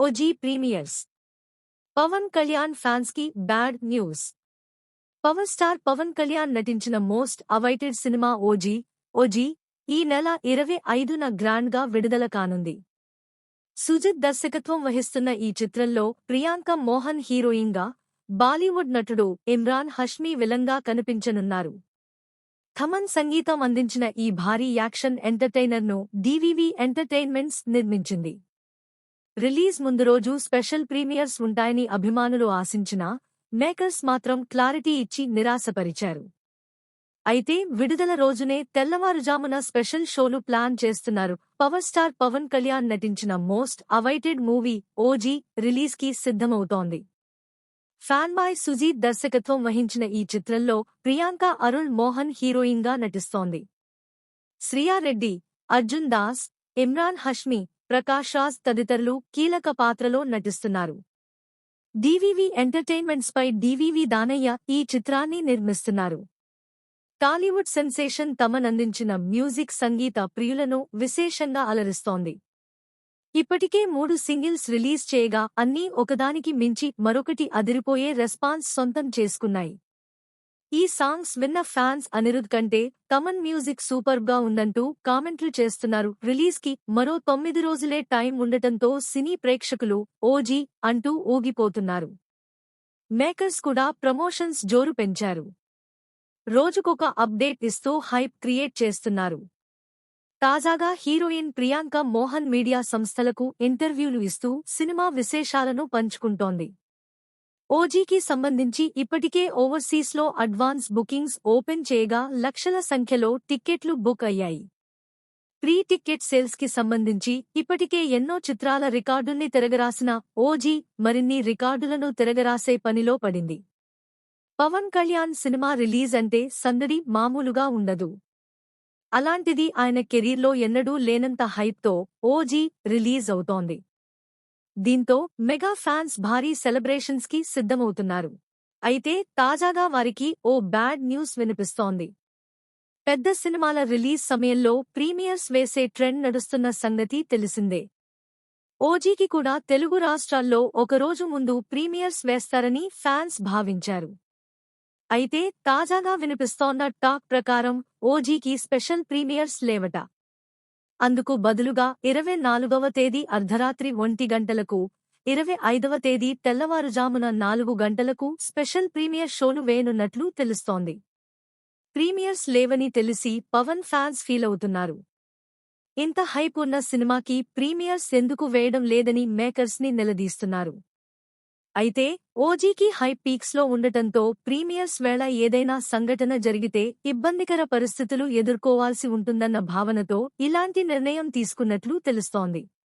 OG premieres. Pawan Kalyan fans కి bad news. Power star Pawan Kalyan నటించిన most awaited cinema OG ఈ నెల 25న గ్రాండ్ గా విడుదల కానుంది. సుజిత్ దర్శకత్వం వహిస్తున్న ఈ చిత్రంలో ప్రియాంక మోహన్ హీరోయిన్ గా, బాలీవుడ్ నటుడు ఇమ్రాన్ హష్మీ విలన్గా కనిపించనున్నారు. థమన్ సంగీతం అందించిన ఈ భారీ యాక్షన్ ఎంటర్టైనర్ను డివివి ఎంటర్టైన్మెంట్స్ నిర్మించింది. రిలీజ్ ముందు రోజు స్పెషల్ ప్రీమియర్స్ ఉంటాయని అభిమానులు ఆశించినా మేకర్స్ మాత్రం క్లారిటీ ఇచ్చి నిరాశపరిచారు. అయితే విడుదల రోజునే తెల్లవారుజామున స్పెషల్ షోలు ప్లాన్ చేస్తున్నారు. పవర్ స్టార్ పవన్ కళ్యాణ్ నటించిన most awaited movie OG release కి సిద్ధమవుతోంది. ఫ్యాన్ బాయ్ సుజీత్ దర్శకత్వం వహించిన ఈ చిత్రంలో ప్రియాంక అరుళ్ మోహన్ హీరోయిన్ గా నటిస్తోంది. శ్రియా రెడ్డి, అర్జున్ దాస్, ఇమ్రాన్ హష్మీ, ప్రకాష్ రాజ్ తదితరులు కీలక పాత్రలో నటిస్తున్నారు. డివివి ఎంటర్టైన్మెంట్స్ పై డివివి దానయ్య ఈ చిత్రాన్ని నిర్మిస్తున్నారు. టాలీవుడ్ సెన్సేషన్ తమన్ అందించిన మ్యూజిక్ సంగీత ప్రియులను విశేషంగా అలరిస్తోంది. ఇప్పటికే 3 సింగిల్స్ రిలీజ్ చేయగా అన్నీ ఒకదానికి మించి మరొకటి అదిరిపోయే రెస్పాన్స్ సొంతం చేసుకున్నాయి. ఈ సాంగ్స్ విన్న ఫ్యాన్స్ అనిరుద్ కంటే తమన్ మ్యూజిక్ సూపర్బ్ గా ఉందంటూ కామెంట్లు చేస్తున్నారు. రిలీజ్ కి మరో 9 రోజులే టైం ఉండటంతో సినీ ప్రేక్షకులు ఓజీ అంటూ ఊగిపోతున్నారు. మేకర్స్ కూడా ప్రమోషన్స్ జోరు పెంచారు. రోజుకొక అప్డేట్ ఇస్తూ హైప్ క్రియేట్ చేస్తున్నారు. తాజాగా హీరోయిన్ ప్రియాంక మోహన్ మీడియా సంస్థలకు ఇంటర్వ్యూలు ఇస్తూ సినిమా విశేషాలను పంచుకుంటోంది. ఓజీకి సంబంధించి ఇప్పటికే ఓవర్సీస్లో అడ్వాన్స్ బుకింగ్స్ ఓపెన్ చేయగా లక్షల సంఖ్యలో టిక్కెట్లు బుక్ అయ్యాయి. ప్రీ టిక్కెట్ సేల్స్ కి సంబంధించి ఇప్పటికే ఎన్నో చిత్రాల రికార్డుల్ని తిరగరాసిన ఓజీ మరిన్ని రికార్డులను తిరగరాసే పనిలో పడింది. పవన్ కళ్యాణ్ సినిమా రిలీజ్ అంటే సందడి మామూలుగా ఉండదు. అలాంటిది ఆయన కెరీర్లో ఎన్నడూ లేనంత హైప్తో ఓజీ రిలీజ్ అవుతోంది. దీంతో మెగా ఫ్యాన్స్ భారీ సెలబ్రేషన్స్ కి సిద్ధమవుతున్నారు. అయితే తాజాగా వారికి ఓ బ్యాడ్ న్యూస్ వినిపిస్తోంది. పెద్ద సినిమాల రిలీజ్ సమయంలో ప్రీమియర్స్ వేసే ట్రెండ్ నడుస్తున్న సంగతి తెలిసిందే. ఓజీకి కూడా తెలుగు రాష్ట్రాల్లో ఒకరోజు ముందు ప్రీమియర్స్ వేస్తారని ఫ్యాన్స్ భావించారు. అయితే తాజాగా వినిపిస్తోన్న టాక్ ప్రకారం ఓజీకి స్పెషల్ ప్రీమియర్స్ లేవట. అందుకు బదులుగా 24వ తేదీ అర్ధరాత్రి 1 గంటలకు, 25వ తేదీ తెల్లవారుజామున 4 గంటలకు స్పెషల్ ప్రీమియర్ షోలు వేయనున్నట్లు తెలుస్తోంది. ప్రీమియర్స్ లేవని తెలిసి పవన్ ఫ్యాన్స్ ఫీలవుతున్నారు. ఇంత హైప్ ఉన్న సినిమాకి ప్రీమియర్స్ ఎందుకు వేయడం లేదని మేకర్స్ ని నిలదీస్తున్నారు. అయితే ఓజీకి హైప్ పీక్స్ లో ఉండటంతో ప్రీమియర్స్ వేళ ఏదైనా సంఘటన జరిగితే ఇబ్బందికర పరిస్థితులు ఎదుర్కోవాల్సి ఉంటుందన్న భావనతో ఇలాంటి నిర్ణయం తీసుకున్నట్లు తెలుస్తోంది.